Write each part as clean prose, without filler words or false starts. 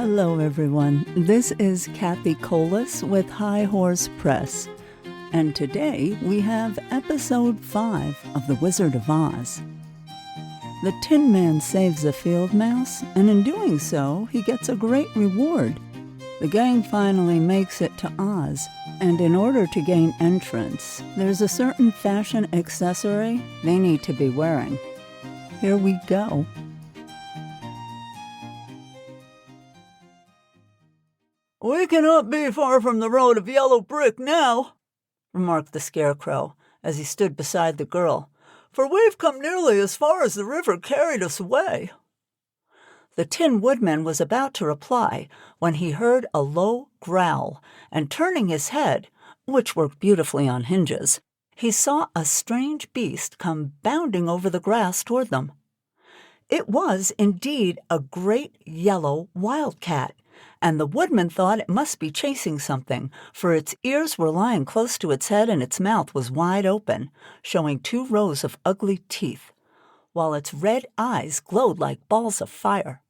Hello, everyone. This is Cathi with High Horse Press, and today we have Episode 5 of The Wizard of Oz. The Tin Man saves a field mouse, and in doing so, he gets a great reward. The gang finally makes it to Oz, and in order to gain entrance, there's a certain fashion accessory they need to be wearing. Here we go. "We cannot be far from the road of yellow brick now," remarked the Scarecrow as he stood beside the girl, "for we've come nearly as far as the river carried us away." The Tin Woodman was about to reply when he heard a low growl, and turning his head, which worked beautifully on hinges, he saw a strange beast come bounding over the grass toward them. It was indeed a great yellow wildcat, and the woodman thought it must be chasing something, for its ears were lying close to its head and its mouth was wide open, showing 2 rows of ugly teeth, while its red eyes glowed like balls of fire.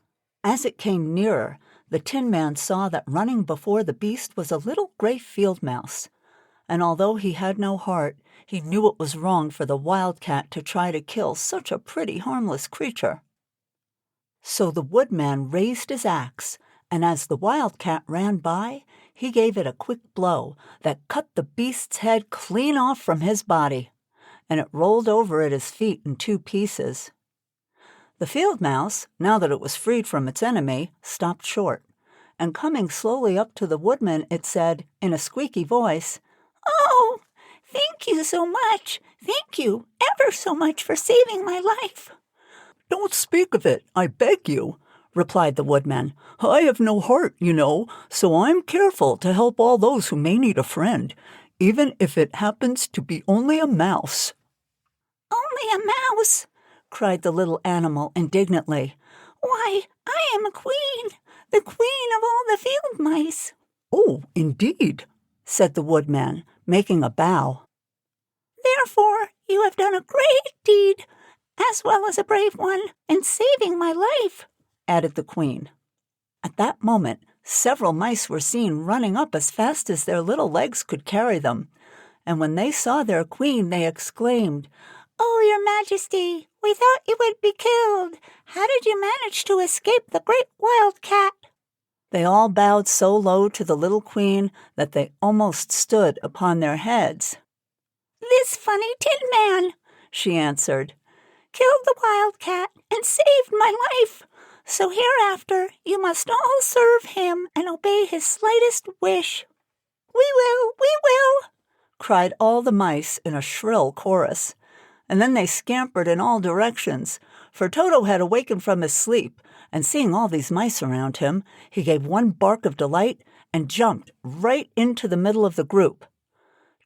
As it came nearer, the Tin Man saw that running before the beast was a little gray field mouse, and although he had no heart, he knew it was wrong for the wildcat to try to kill such a pretty, harmless creature. So the woodman raised his axe, and as the wildcat ran by, he gave it a quick blow that cut the beast's head clean off from his body, and it rolled over at his feet in 2 pieces. The field mouse, now that it was freed from its enemy, stopped short, and coming slowly up to the woodman, it said, in a squeaky voice, "Oh, thank you so much. Thank you ever so much for saving my life." "Don't speak of it, I beg you," replied the woodman. "I have no heart, you know, so I'm careful to help all those who may need a friend, even if it happens to be only a mouse." "Only a mouse?" cried the little animal indignantly. "Why, I am a queen, the queen of all the field mice." "Oh, indeed," said the woodman, making a bow. "Therefore you have done a great deed, as well as a brave one, in saving my life," added the queen. At that moment, several mice were seen running up as fast as their little legs could carry them, and when they saw their queen, they exclaimed, "Oh, your majesty, we thought you would be killed. How did you manage to escape the great wildcat?" They all bowed so low to the little queen that they almost stood upon their heads. "This funny Tin Man," she answered, "killed the wildcat and saved my life. So hereafter you must all serve him and obey his slightest wish." "We will," cried all the mice in a shrill chorus. And then they scampered in all directions, for Toto had awakened from his sleep, and seeing all these mice around him, he gave one bark of delight and jumped right into the middle of the group.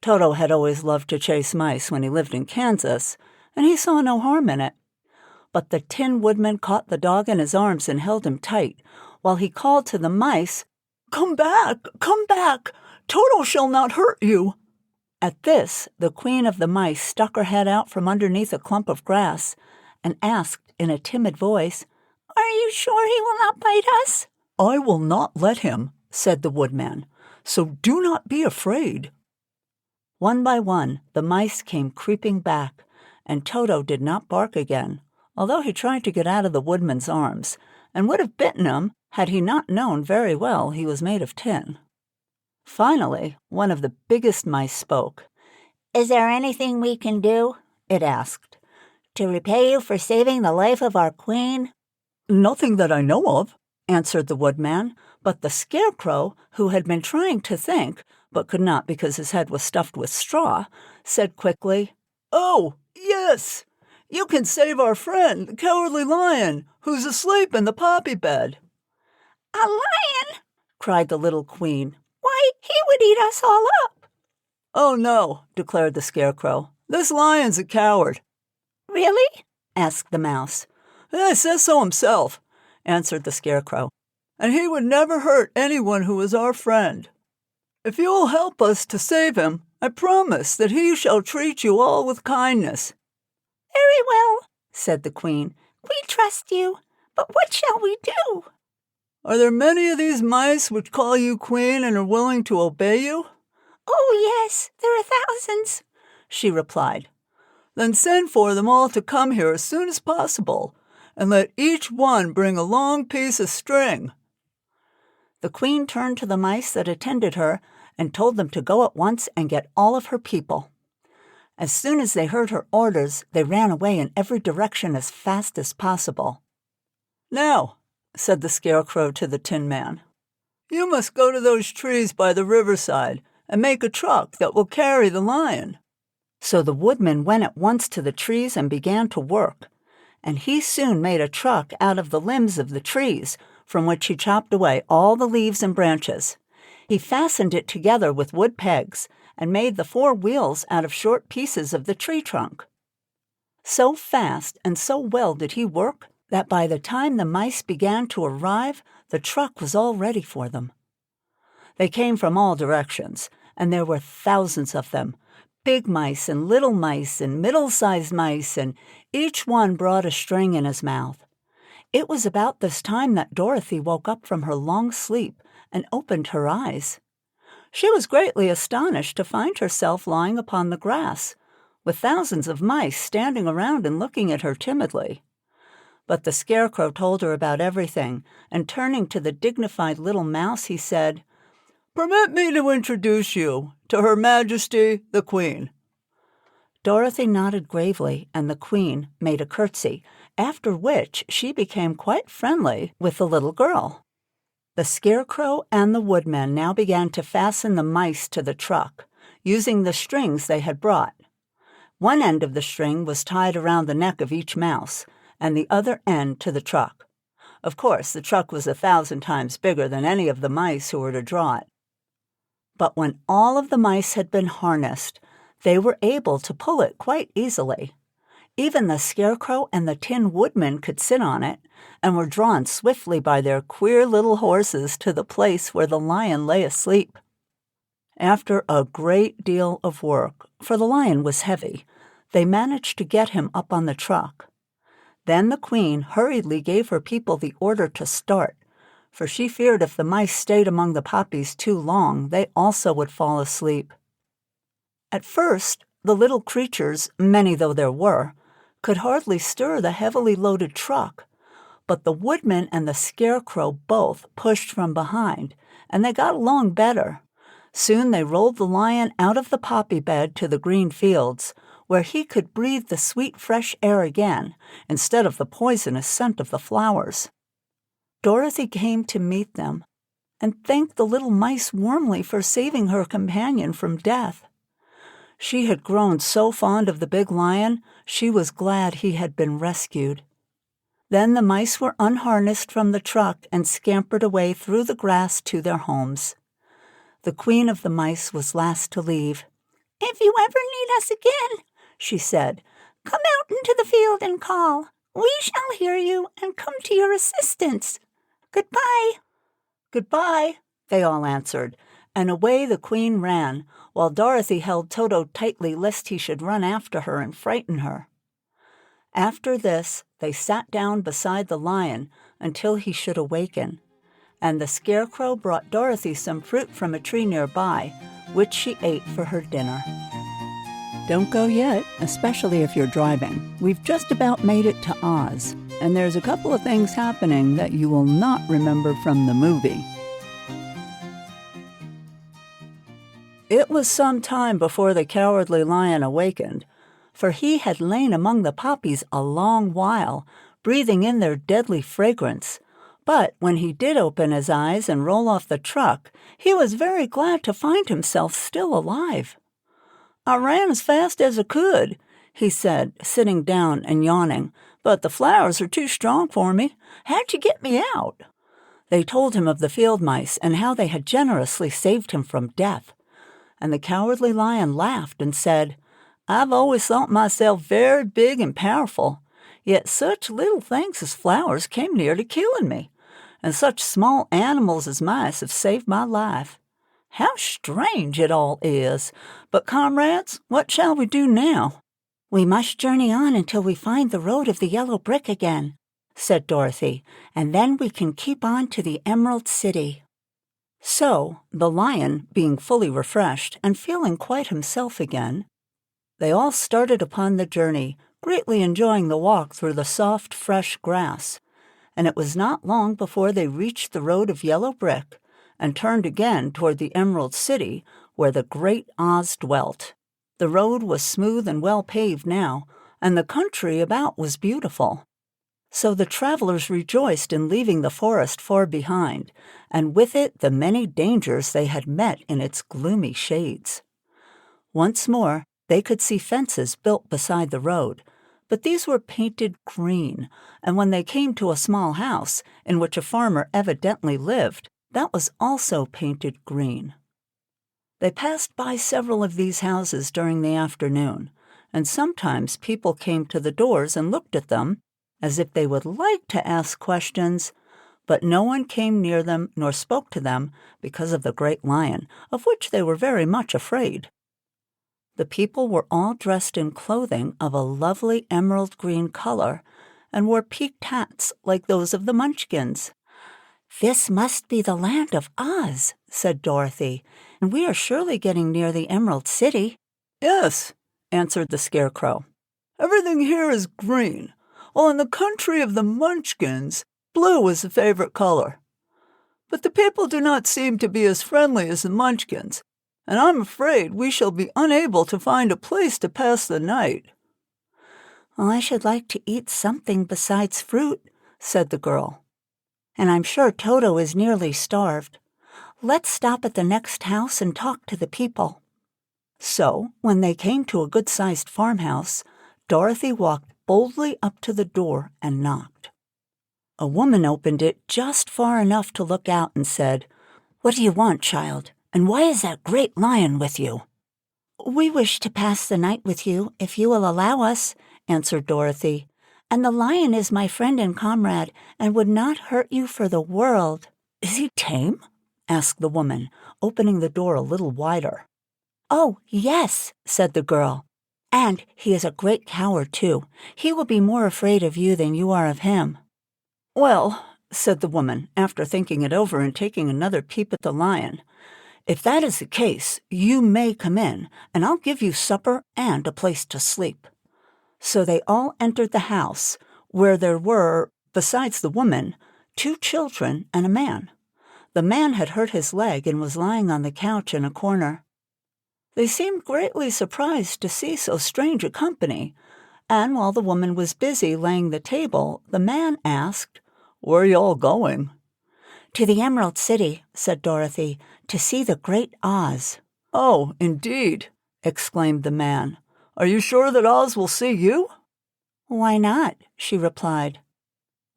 Toto had always loved to chase mice when he lived in Kansas, and he saw no harm in it. But the Tin Woodman caught the dog in his arms and held him tight, while he called to the mice, Come back! Toto shall not hurt you!" At this, the queen of the mice stuck her head out from underneath a clump of grass and asked in a timid voice, "Are you sure he will not bite us?" "I will not let him," said the woodman, "so do not be afraid." One by one, the mice came creeping back, and Toto did not bark again, although he tried to get out of the woodman's arms, and would have bitten him had he not known very well he was made of tin. Finally, one of the biggest mice spoke. "Is there anything we can do," it asked, "to repay you for saving the life of our queen?" "Nothing that I know of," answered the woodman, but the Scarecrow, who had been trying to think, but could not because his head was stuffed with straw, said quickly, "Oh, yes! You can save our friend, the Cowardly Lion, who's asleep in the poppy bed." "A lion?" cried the little queen. "Why, he would eat us all up." "Oh, no," declared the Scarecrow. "This lion's a coward." "Really?" asked the mouse. "He says so himself," answered the Scarecrow. "And he would never hurt anyone who is our friend. If you will help us to save him, I promise that he shall treat you all with kindness." "Very well," said the queen. "We trust you, but what shall we do?" Are there many of these mice which call you queen and are willing to obey you?" "Oh, yes, there are thousands," she replied. "Then send for them all to come here as soon as possible, and let each one bring a long piece of string." The queen turned to the mice that attended her and told them to go at once and get all of her people. As soon as they heard her orders, they ran away in every direction as fast as possible. "Now," said the Scarecrow to the Tin Man, "you must go to those trees by the riverside and make a truck that will carry the lion." So the woodman went at once to the trees and began to work, and he soon made a truck out of the limbs of the trees, from which he chopped away all the leaves and branches. He fastened it together with wood pegs and made the 4 wheels out of short pieces of the tree trunk. So fast and so well did he work that by the time the mice began to arrive, the truck was all ready for them. They came from all directions, and there were thousands of them, big mice and little mice and middle-sized mice, and each one brought a string in his mouth. It was about this time that Dorothy woke up from her long sleep and opened her eyes. She was greatly astonished to find herself lying upon the grass, with thousands of mice standing around and looking at her timidly. But the Scarecrow told her about everything, and turning to the dignified little mouse, he said, "Permit me to introduce you to Her Majesty the Queen." Dorothy nodded gravely, and the Queen made a curtsy, after which she became quite friendly with the little girl. The Scarecrow and the Woodman now began to fasten the mice to the truck, using the strings they had brought. One end of the string was tied around the neck of each mouse, and the other end to the truck. Of course, the truck was 1,000 times bigger than any of the mice who were to draw it. But when all of the mice had been harnessed, they were able to pull it quite easily. Even the Scarecrow and the Tin Woodman could sit on it, and were drawn swiftly by their queer little horses to the place where the lion lay asleep. After a great deal of work, for the lion was heavy, they managed to get him up on the truck. Then the Queen hurriedly gave her people the order to start, for she feared if the mice stayed among the poppies too long, they also would fall asleep. At first, the little creatures, many though there were, could hardly stir the heavily loaded truck, but the Woodman and the Scarecrow both pushed from behind, and they got along better. Soon they rolled the lion out of the poppy bed to the green fields, where he could breathe the sweet fresh air again, instead of the poisonous scent of the flowers. Dorothy came to meet them, and thanked the little mice warmly for saving her companion from death. She had grown so fond of the big lion, she was glad he had been rescued. Then the mice were unharnessed from the truck and scampered away through the grass to their homes. The Queen of the Mice was last to leave. "If you ever need us again," she said, "come out into the field and call. We shall hear you and come to your assistance. Goodbye." "Goodbye," they all answered, and away the Queen ran, while Dorothy held Toto tightly lest he should run after her and frighten her. After this, they sat down beside the lion until he should awaken, and the Scarecrow brought Dorothy some fruit from a tree nearby, which she ate for her dinner. Don't go yet, especially if you're driving. We've just about made it to Oz, and there's a couple of things happening that you will not remember from the movie. It was some time before the Cowardly Lion awakened, for he had lain among the poppies a long while, breathing in their deadly fragrance. But when he did open his eyes and roll off the truck, he was very glad to find himself still alive. "I ran as fast as I could," he said, sitting down and yawning, "but the flowers are too strong for me. How'd you get me out?" They told him of the field mice and how they had generously saved him from death. And the Cowardly Lion laughed and said, "I've always thought myself very big and powerful, yet such little things as flowers came near to killing me, and such small animals as mice have saved my life. How strange it all is! But, comrades, what shall we do now?" "We must journey on until we find the road of the yellow brick again," said Dorothy, "and then we can keep on to the Emerald City." So, the lion, being fully refreshed and feeling quite himself again, they all started upon the journey, greatly enjoying the walk through the soft, fresh grass. And it was not long before they reached the road of yellow brick and turned again toward the Emerald City, where the great Oz dwelt. The road was smooth and well paved now, and the country about was beautiful. So the travelers rejoiced in leaving the forest far behind, and with it the many dangers they had met in its gloomy shades. Once more, they could see fences built beside the road, but these were painted green, and when they came to a small house in which a farmer evidently lived, that was also painted green. They passed by several of these houses during the afternoon, and sometimes people came to the doors and looked at them, as if they would like to ask questions, but no one came near them nor spoke to them because of the great lion, of which they were very much afraid. The people were all dressed in clothing of a lovely emerald green color and wore peaked hats like those of the Munchkins. "This must be the land of Oz," said Dorothy, "and we are surely getting near the Emerald City." "Yes," answered the Scarecrow. "Everything here is green, while in the country of the Munchkins, blue is the favorite color. But the people do not seem to be as friendly as the Munchkins, and I'm afraid we shall be unable to find a place to pass the night." "Well, I should like to eat something besides fruit," said the girl. "And I'm sure Toto is nearly starved. Let's stop at the next house and talk to the people." So, when they came to a good-sized farmhouse, Dorothy walked boldly up to the door and knocked. A woman opened it just far enough to look out and said, "What do you want, child? And why is that great lion with you?" "We wish to pass the night with you, if you will allow us," answered Dorothy. "And the lion is my friend and comrade, and would not hurt you for the world." "Is he tame?" asked the woman, opening the door a little wider. "Oh, yes," said the girl. "And he is a great coward, too. He will be more afraid of you than you are of him." "Well," said the woman, after thinking it over and taking another peep at the lion, "if that is the case, you may come in, and I'll give you supper and a place to sleep." So they all entered the house, where there were, besides the woman, 2 children and a man. The man had hurt his leg and was lying on the couch in a corner. They seemed greatly surprised to see so strange a company, and while the woman was busy laying the table, the man asked, "Where are you all going?" "To the Emerald City," said Dorothy, "to see the great Oz." "Oh, indeed," exclaimed the man. "Are you sure that Oz will see you?" "Why not?" she replied.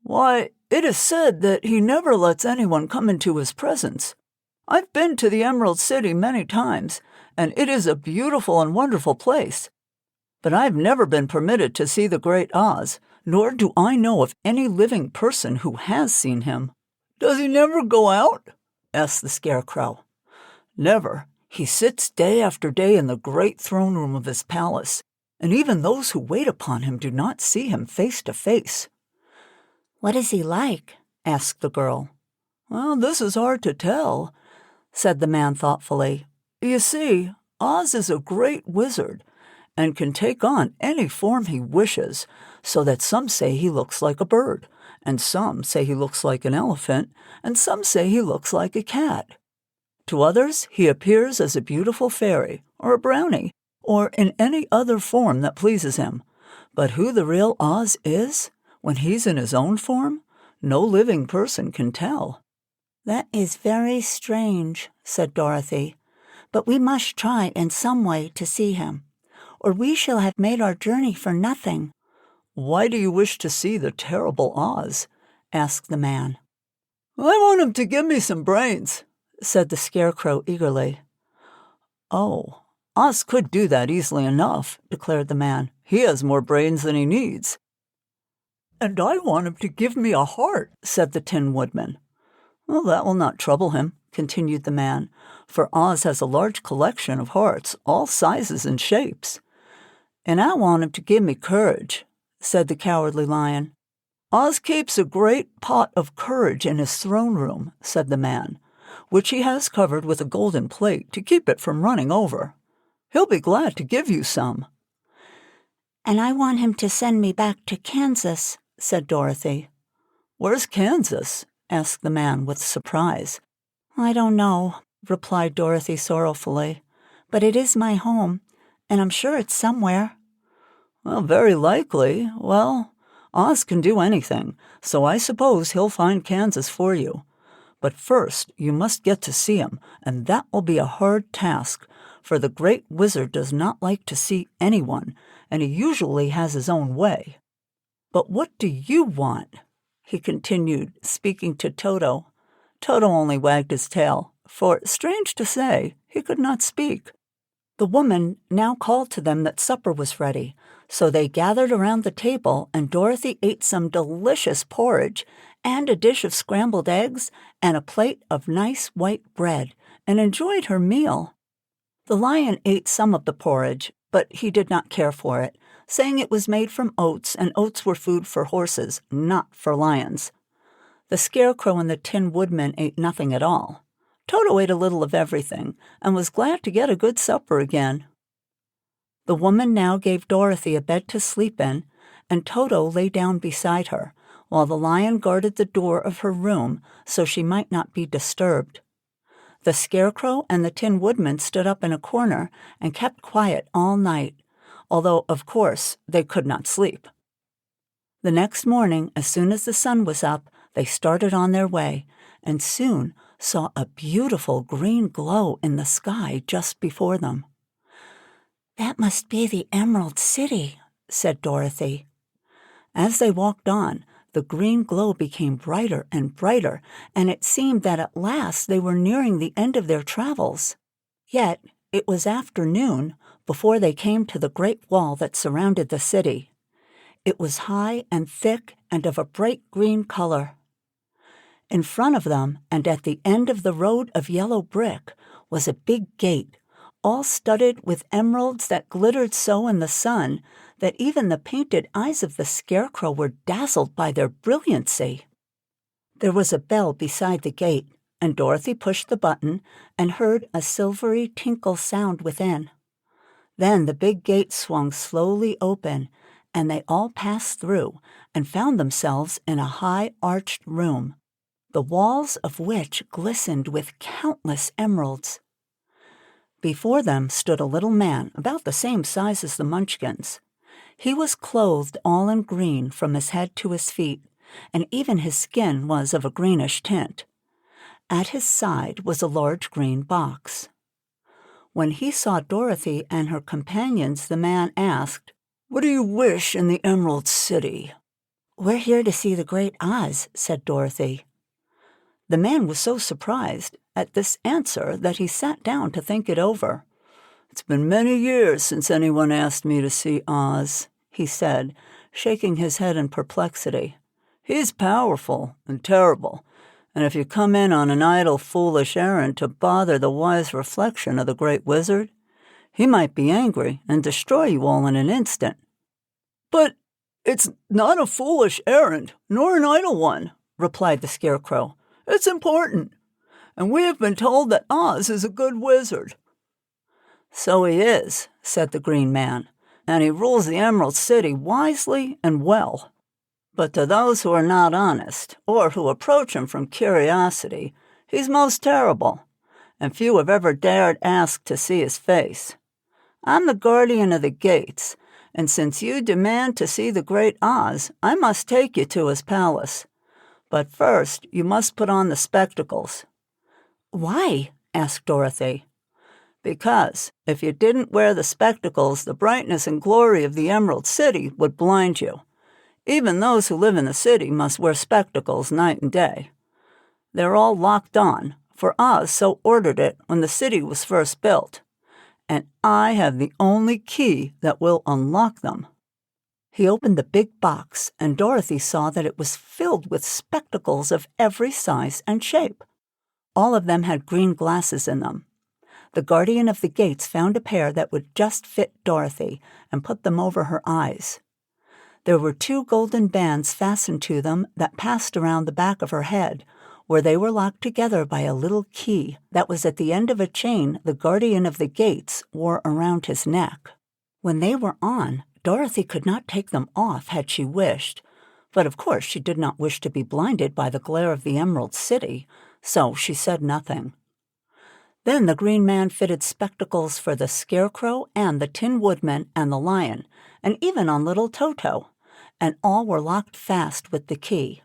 "Why, it is said that he never lets anyone come into his presence. I've been to the Emerald City many times, and it is a beautiful and wonderful place. But I've never been permitted to see the great Oz, nor do I know of any living person who has seen him." "Does he never go out?" asked the Scarecrow. "Never. He sits day after day in the great throne room of his palace, and even those who wait upon him do not see him face to face." "What is he like?" asked the girl. "Well, this is hard to tell," said the man thoughtfully. "You see, Oz is a great wizard, and can take on any form he wishes, so that some say he looks like a bird, and some say he looks like an elephant, and some say he looks like a cat. To others, he appears as a beautiful fairy, or a brownie, or in any other form that pleases him. But who the real Oz is, when he's in his own form, no living person can tell." "That is very strange," said Dorothy. "But we must try in some way to see him, or we shall have made our journey for nothing." "Why do you wish to see the terrible Oz?" asked the man. "I want him to give me some brains," said the Scarecrow eagerly. "Oh, Oz could do that easily enough," declared the man. "He has more brains than he needs." "And I want him to give me a heart," said the Tin Woodman. "Well, that will not trouble him," continued the man, "for Oz has a large collection of hearts, all sizes and shapes." "And I want him to give me courage," said the Cowardly Lion. Oz keeps a great pot of courage in his throne room, said the man, which he has covered with a golden plate to keep it from running over. He'll be glad to give you some. And I want him to send me back to Kansas, said Dorothy. Where's Kansas? Asked the man with surprise. I don't know, replied Dorothy sorrowfully, but it is my home, and I'm sure it's somewhere. Well, very likely. Well, Oz can do anything, so I suppose he'll find Kansas for you. But first, you must get to see him, and that will be a hard task, for the Great Wizard does not like to see anyone, and he usually has his own way. But what do you want? He continued, speaking to Toto. Toto only wagged his tail, for, strange to say, he could not speak. The woman now called to them that supper was ready, so they gathered around the table, and Dorothy ate some delicious porridge, and a dish of scrambled eggs, and a plate of nice white bread, and enjoyed her meal. The lion ate some of the porridge, but he did not care for it, saying it was made from oats, and oats were food for horses, not for lions. The Scarecrow and the Tin Woodman ate nothing at all. Toto ate a little of everything, and was glad to get a good supper again. The woman now gave Dorothy a bed to sleep in, and Toto lay down beside her, while the lion guarded the door of her room so she might not be disturbed. The Scarecrow and the Tin Woodman stood up in a corner and kept quiet all night, although, of course, they could not sleep. The next morning, as soon as the sun was up, they started on their way, and soon saw a beautiful green glow in the sky just before them. That must be the Emerald City, said Dorothy. As they walked on, the green glow became brighter and brighter, and it seemed that at last they were nearing the end of their travels. Yet it was afternoon before they came to the great wall that surrounded the city. It was high and thick and of a bright green color. In front of them, and at the end of the road of yellow brick, was a big gate, all studded with emeralds that glittered so in the sun that even the painted eyes of the Scarecrow were dazzled by their brilliancy. There was a bell beside the gate, and Dorothy pushed the button and heard a silvery tinkle sound within. Then the big gate swung slowly open, and they all passed through and found themselves in a high arched room, the walls of which glistened with countless emeralds. Before them stood a little man about the same size as the Munchkins. He was clothed all in green from his head to his feet, and even his skin was of a greenish tint. At his side was a large green box. When he saw Dorothy and her companions, the man asked, "What do you wish in the Emerald City?" "We're here to see the Great Oz," said Dorothy. The man was so surprised at this answer that he sat down to think it over. "It's been many years since anyone asked me to see Oz," he said, shaking his head in perplexity. "He's powerful and terrible, and if you come in on an idle, foolish errand to bother the wise reflection of the Great Wizard, he might be angry and destroy you all in an instant." "But it's not a foolish errand, nor an idle one," replied the Scarecrow. "It's important, and we have been told that Oz is a good wizard." "So he is," said the Green Man, "and he rules the Emerald City wisely and well. But to those who are not honest, or who approach him from curiosity, he's most terrible, and few have ever dared ask to see his face. I'm the guardian of the gates, and since you demand to see the Great Oz, I must take you to his palace. But first, you must put on the spectacles." "Why?" asked Dorothy. "Because if you didn't wear the spectacles, the brightness and glory of the Emerald City would blind you. Even those who live in the city must wear spectacles night and day. They're all locked on, for Oz so ordered it when the city was first built, and I have the only key that will unlock them." He opened the big box, and Dorothy saw that it was filled with spectacles of every size and shape. All of them had green glasses in them. The guardian of the gates found a pair that would just fit Dorothy and put them over her eyes. There were 2 golden bands fastened to them that passed around the back of her head, where they were locked together by a little key that was at the end of a chain the guardian of the gates wore around his neck. When they were on, Dorothy could not take them off had she wished, but of course she did not wish to be blinded by the glare of the Emerald City, so she said nothing. Then the Green Man fitted spectacles for the Scarecrow and the Tin Woodman and the Lion, and even on little Toto, and all were locked fast with the key.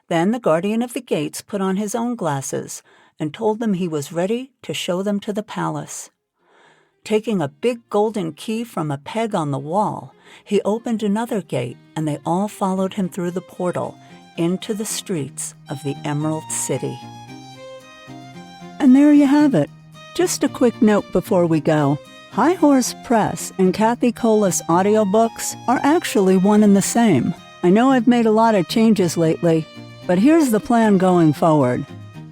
Then the guardian of the gates put on his own glasses and told them he was ready to show them to the palace. Taking a big golden key from a peg on the wall, he opened another gate, and they all followed him through the portal into the streets of the Emerald City. And there you have it. Just a quick note before we go. High Horse Press and Cathi audiobooks are actually one and the same. I know I've made a lot of changes lately, but here's the plan going forward.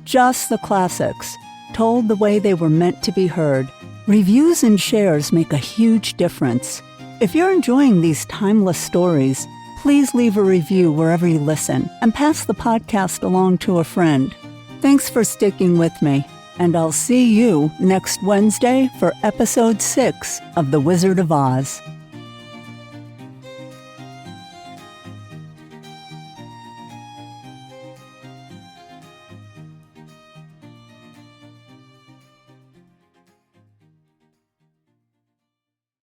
Just the classics, told the way they were meant to be heard. Reviews and shares make a huge difference. If you're enjoying these timeless stories, please leave a review wherever you listen and pass the podcast along to a friend. Thanks for sticking with me, and I'll see you next Wednesday for episode 6 of The Wizard of Oz.